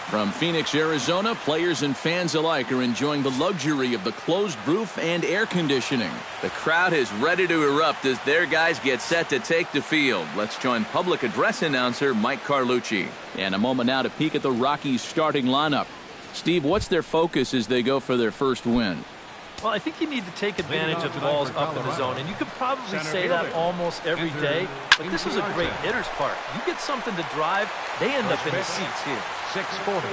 From Phoenix, Arizona, players and fans alike are enjoying the luxury of the closed roof and air conditioning. The crowd is ready to erupt as their guys get set to take the field. Let's join public address announcer Mike Carlucci. And a moment now to peek at the Rockies starting lineup. Steve, what's their focus as they go for their first win? Well, I think you need to take advantage of balls up in the zone, and you could probably say that almost every day, but this is a great hitter's park. You get something to drive, they end up in the seats here. 640.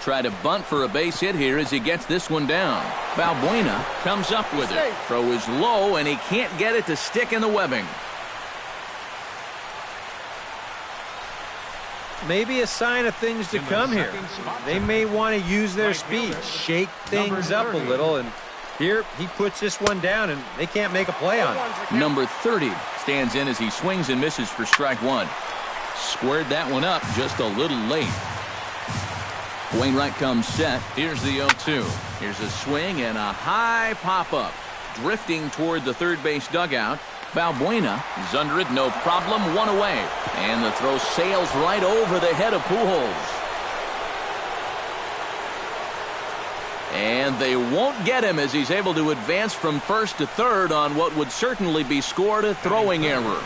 Try to bunt for a base hit here as he gets this one down. Balbuena comes up with it. Throw is low, and he can't get it to stick in the webbing. Maybe a sign of things to come here. They may want to use their speed, shake things up a little, and here he puts this one down, and they can't make a play on it. Number 30 stands in as he swings and misses for strike one. Squared that one up just a little late. Wainwright comes set. Here's the 0-2. Here's a swing and a high pop-up. Drifting toward the third base dugout. Balbuena is under it, no problem, one away. And the throw sails right over the head of Pujols. And they won't get him as he's able to advance from first to third on what would certainly be scored a throwing error.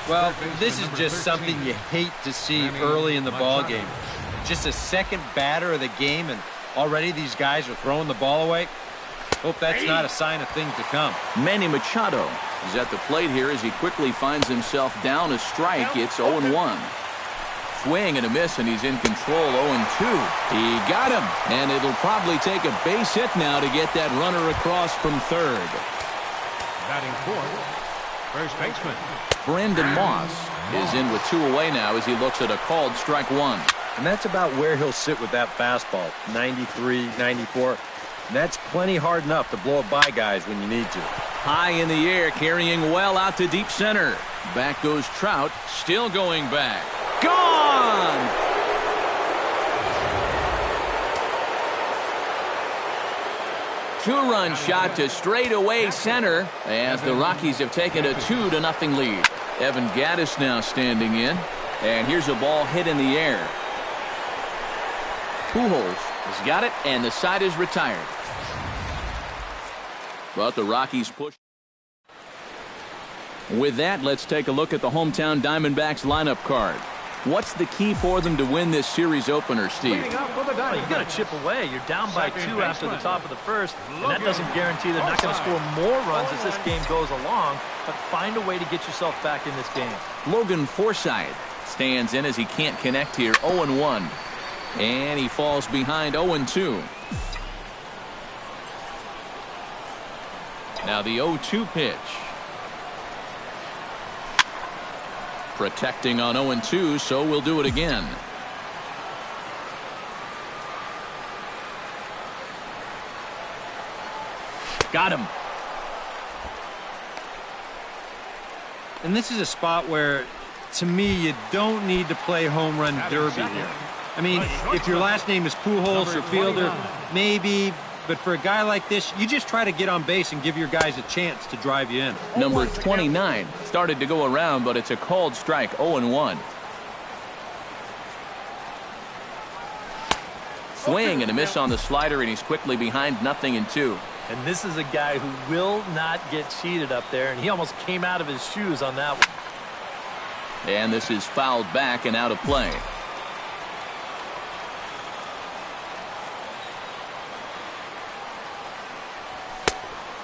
Well, this is just something you hate to see early in the ball game. Just a second batter of the game, and already these guys are throwing the ball away. Hope that's not a sign of things to come. Manny Machado is at the plate here as he quickly finds himself down a strike. It's 0-1. Swing and a miss, and he's in control. 0-2. He got him, and it'll probably take a base hit now to get that runner across from third. Batting fourth, first baseman Brandon Moss is in with two away now as he looks at a called strike one. And that's about where he'll sit with that fastball, 93, 94. And that's plenty hard enough to blow it by guys when you need to. High in the air, carrying well out to deep center. Back goes Trout, still going back. Gone! Two-run shot to straightaway center as the Rockies have taken a 2-0 lead. Evan Gattis now standing in. And here's a ball hit in the air. Pujols has got it, and the side is retired. But the Rockies push. With that, let's take a look at the hometown Diamondbacks lineup card. What's the key for them to win this series opener, Steve? You got to chip away. You're down by 2 after the top of the first, and that doesn't guarantee they're not going to score more runs as this game goes along, but find a way to get yourself back in this game. Logan Forsythe stands in as he can't connect here. 0-1. And he falls behind 0-2. Now the 0-2 pitch. Protecting on 0-2, so we'll do it again. Got him. And this is a spot where, to me, you don't need to play home run derby here. I mean, if your last name is Pujols or Fielder, maybe, but for a guy like this, you just try to get on base and give your guys a chance to drive you in. Number 29 started to go around, but it's a called strike. 0-1. Swing and a miss on the slider, and he's quickly behind 0-2. And this is a guy who will not get cheated up there, and he almost came out of his shoes on that one. And this is fouled back and out of play.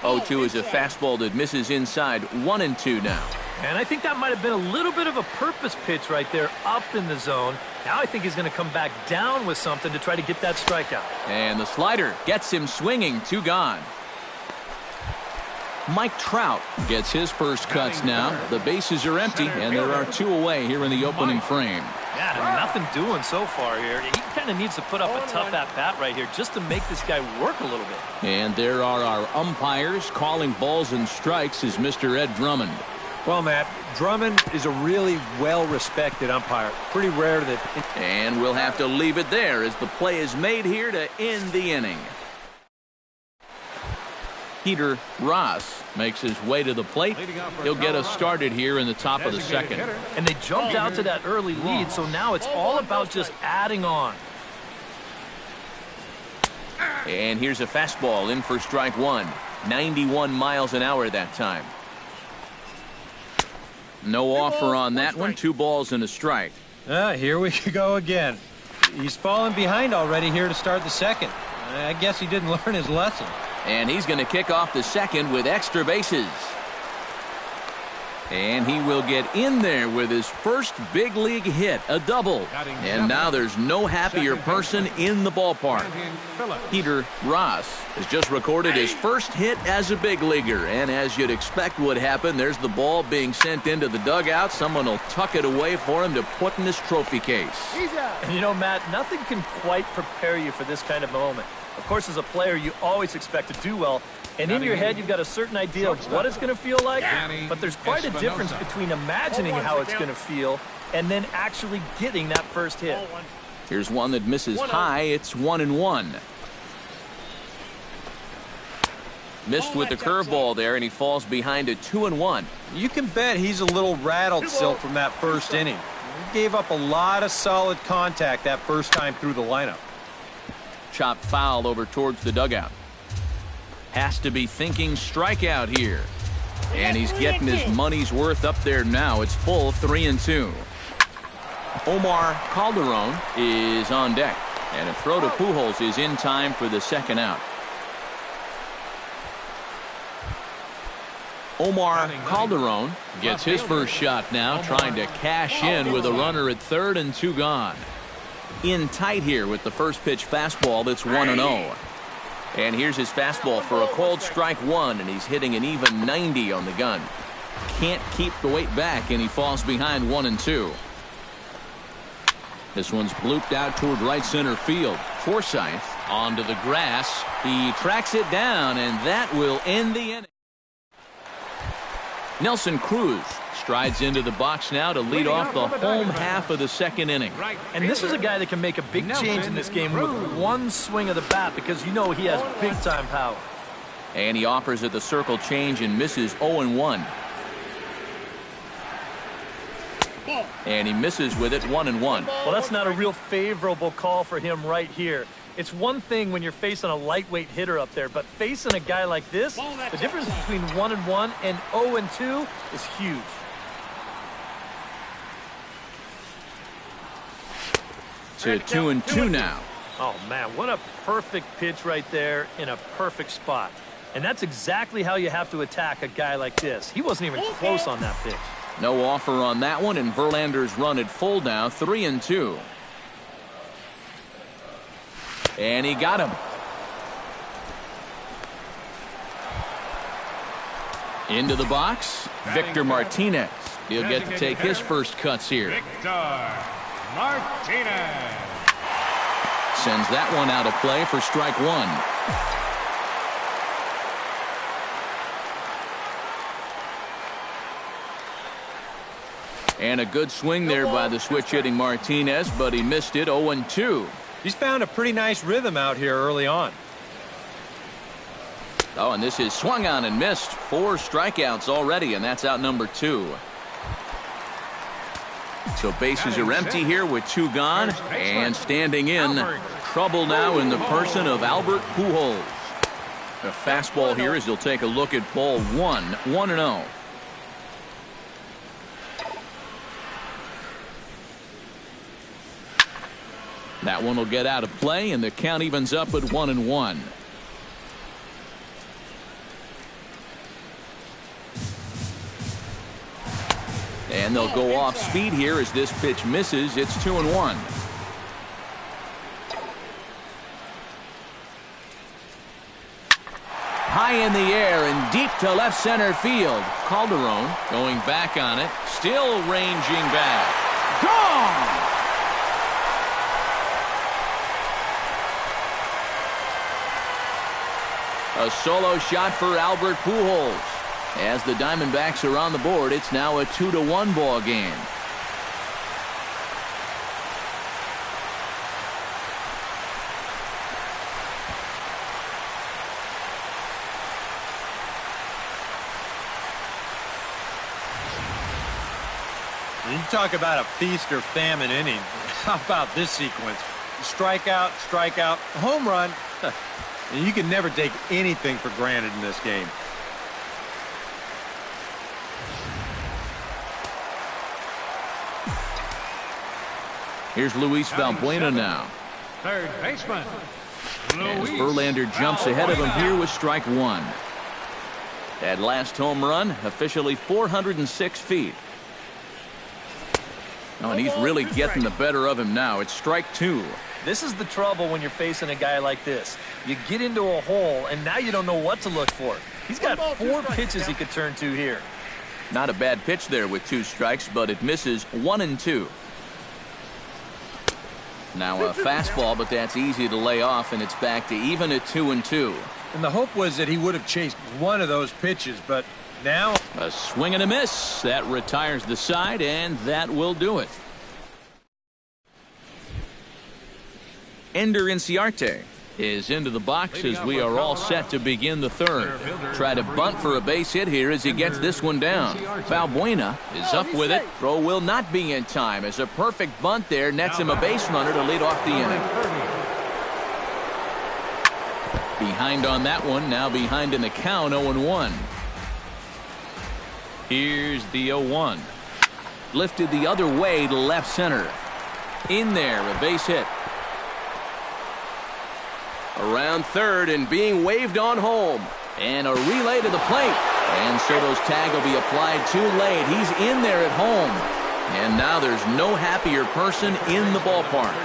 0-2 is a fastball that misses inside. 1-2 now. And I think that might have been a little bit of a purpose pitch right there up in the zone. Now I think he's going to come back down with something to try to get that strikeout. And the slider gets him swinging. 2 gone. Mike Trout gets his first cuts now. The bases are empty, and there are 2 away here in the opening frame. Yeah, nothing doing so far here. He kind of needs to put up a tough at-bat right here just to make this guy work a little bit. And there are our umpires calling balls and strikes is Mr. Ed Drummond. Well, Matt, Drummond is a really well-respected umpire. Pretty rare that... And we'll have to leave it there as the play is made here to end the inning. Peter Ross makes his way to the plate. He'll get us started here in the top of the second. And they jumped out to that early lead, so now it's all about just adding on. And here's a fastball in for strike one. 91 miles an hour that time. No offer on that one. 2 balls and a strike. Here we go again. He's fallen behind already here to start the second. I guess he didn't learn his lesson. And he's going to kick off the second with extra bases. And he will get in there with his first big league hit, a double. And now there's no happier person in the ballpark. Peter Ross has just recorded his first hit as a big leaguer. And as you'd expect would happen, there's the ball being sent into the dugout. Someone will tuck it away for him to put in his trophy case. And you know, Matt, nothing can quite prepare you for this kind of moment. Of course, as a player, you always expect to do well. And in your head, you've got a certain idea of what it's going to feel like, but there's quite a difference between imagining how it's going to feel and then actually getting that first hit. Here's one that misses high. It's 1-1. Missed with the curveball there, and he falls behind at 2-1. You can bet he's a little rattled still from that first inning. He gave up a lot of solid contact that first time through the lineup. Chopped foul over towards the dugout. Has to be thinking strikeout here. And he's getting his money's worth up there now. It's full 3-2. Omar Calderon is on deck. And a throw to Pujols is in time for the second out. Omar Calderon gets his first shot now, trying to cash in with a runner at third and 2 gone. In tight here with the first pitch fastball. That's 1-0. And here's his fastball for a called strike one, and he's hitting an even 90 on the gun. Can't keep the weight back, and he falls behind 1-2. This one's blooped out toward right center field. Forsythe onto the grass. He tracks it down, and that will end the inning. Nelson Cruz strides into the box now to lead off the home half of the second inning. And this is a guy that can make a big change in this game with one swing of the bat, because you know he has big-time power. And he offers at the circle change and misses 0-1. And he misses with it 1-1. Well, that's not a real favorable call for him right here. It's one thing when you're facing a lightweight hitter up there, but facing a guy like this, the difference between 1-1 and 0-2 is huge. To 2-2 now. Oh, man, what a perfect pitch right there in a perfect spot. And that's exactly how you have to attack a guy like this. He wasn't even close on that pitch. No offer on that one, and Verlander's run at full now, 3-2. And he got him. Into the box, Victor Martinez. He'll get to take his first cuts here. Victor Martinez sends that one out of play for strike one. And a good swing there by the switch-hitting Martinez, but he missed it. 0-2. He's found a pretty nice rhythm out here early on. Oh, and this is swung on and missed. 4 strikeouts already, and that's out number 2. So bases are empty here with 2 gone, and standing in, trouble now in the person of Albert Pujols. A fastball here as he'll take a look at ball 1, 1-0. That one will get out of play, and the count evens up at 1-1. And they'll go off speed here as this pitch misses. It's 2-1. High in the air and deep to left center field. Calderon going back on it, still ranging back. Gone! A solo shot for Albert Pujols. As the Diamondbacks are on the board, it's now a 2-1 ball game. You talk about a feast or famine inning. How about this sequence? Strikeout, strikeout, home run. You can never take anything for granted in this game. Here's Luis Valbuena now. Third baseman. As Verlander jumps ahead of him here with strike one. That last home run, officially 406 feet. Oh, and he's really getting the better of him now. It's strike two. This is the trouble when you're facing a guy like this. You get into a hole, and now you don't know what to look for. He's got 4 pitches he could turn to here. Not a bad pitch there with 2 strikes, but it misses 1 and 2. Now a fastball, but that's easy to lay off, and it's back to even at 2 and 2. And the hope was that he would have chased one of those pitches, but now a swing and a miss. That retires the side, and that will do it. Ender Inciarte is into the box as we are all set to begin the third. Try to bunt for a base hit here as he gets this one down. Valbuena is up with it. Throw will not be in time as a perfect bunt there nets him a base runner to lead off the inning. Behind on that one, now behind in the count, 0-1. Here's the 0-1. Lifted the other way to left center. In there, a base hit. Around third and being waved on home. And a relay to the plate. And Soto's tag will be applied too late. He's in there at home. And now there's no happier person in the ballpark.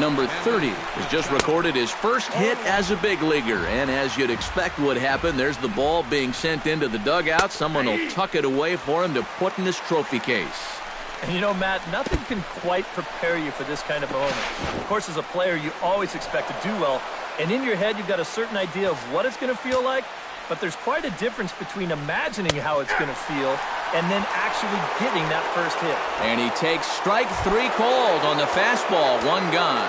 Number 30 has just recorded his first hit as a big leaguer. And as you'd expect would happen, there's the ball being sent into the dugout. Someone will tuck it away for him to put in his trophy case. And you know, Matt, nothing can quite prepare you for this kind of moment. Of course, as a player, you always expect to do well. And in your head, you've got a certain idea of what it's going to feel like. But there's quite a difference between imagining how it's going to feel and then actually getting that first hit. And he takes strike 3 called on the fastball. 1 gone.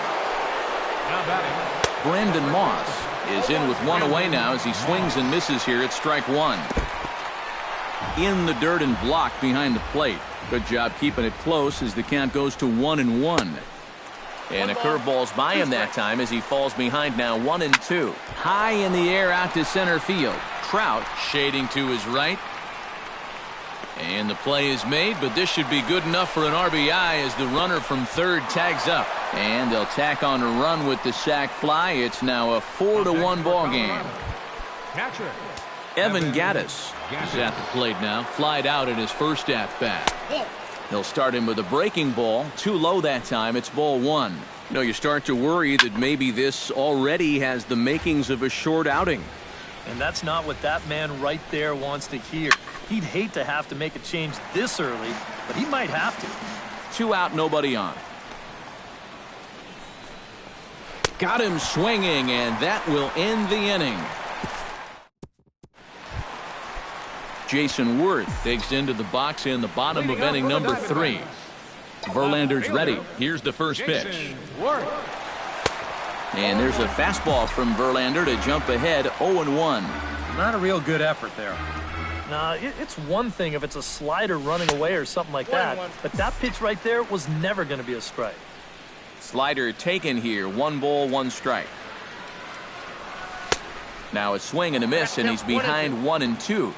Now batting, Brandon Moss is in with 1 away now as he swings and misses here at strike 1. In the dirt and blocked behind the plate. Good job keeping it close as the count goes to 1-1. And a curveball's by him that time as he falls behind now 1-2. High in the air out to center field. Trout shading to his right. And the play is made, but this should be good enough for an RBI as the runner from third tags up. And they'll tack on a run with the sac fly. It's now a 4-1 ball game. catcher. Evan Gattis is at the plate now. Flied out at his first at-bat. He'll start him with a breaking ball. Too low that time. It's ball 1. You know, you start to worry that maybe this already has the makings of a short outing. And that's not what that man right there wants to hear. He'd hate to have to make a change this early, but he might have to. 2 out, nobody on. Got him swinging, and that will end the inning. Jason Worth digs into the box in the bottom of inning number 3. Verlander's ready. Here's the first pitch. And there's a fastball from Verlander to jump ahead 0-1. Not a real good effort there. Nah, it's one thing if it's a slider running away or something like that, but that pitch right there was never going to be a strike. Slider taken here. 1 ball, 1 strike. Now a swing and a miss, and he's behind 1-2.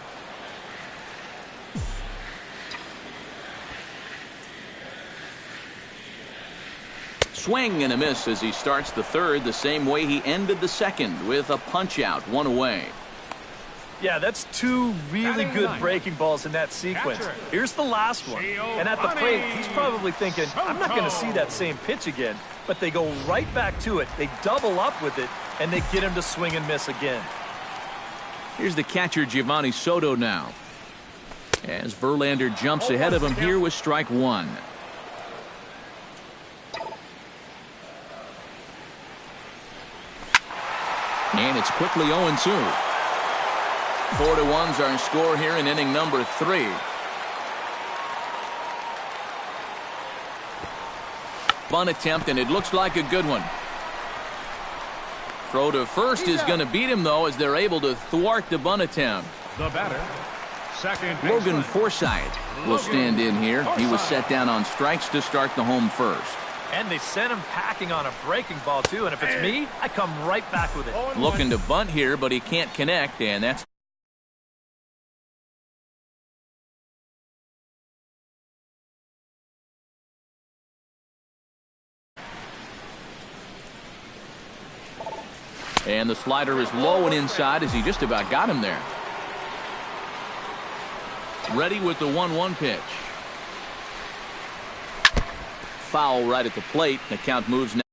Swing and a miss as he starts the third the same way he ended the second with a punch out, 1 away. Yeah, that's 2 really good breaking balls in that sequence. Here's the last one. And at the plate, he's probably thinking, I'm not going to see that same pitch again. But they go right back to it. They double up with it, and they get him to swing and miss again. Here's the catcher, Giovanni Soto now. As Verlander jumps ahead of him here with strike 1. And it's quickly 0-2. 4-1's our score here in inning number 3. Bunt attempt, and it looks like a good one. Throw to first is going to beat him, though, as they're able to thwart the bunt attempt. The batter, Second Logan baseman. Forsythe will stand in here. He was set down on strikes to start the home first. And they sent him packing on a breaking ball, too. And if it's me, I come right back with it. Looking to bunt here, but he can't connect, and that's... And the slider is low and inside as he just about got him there. Ready with the 1-1 pitch. Foul right at the plate. The count moves now.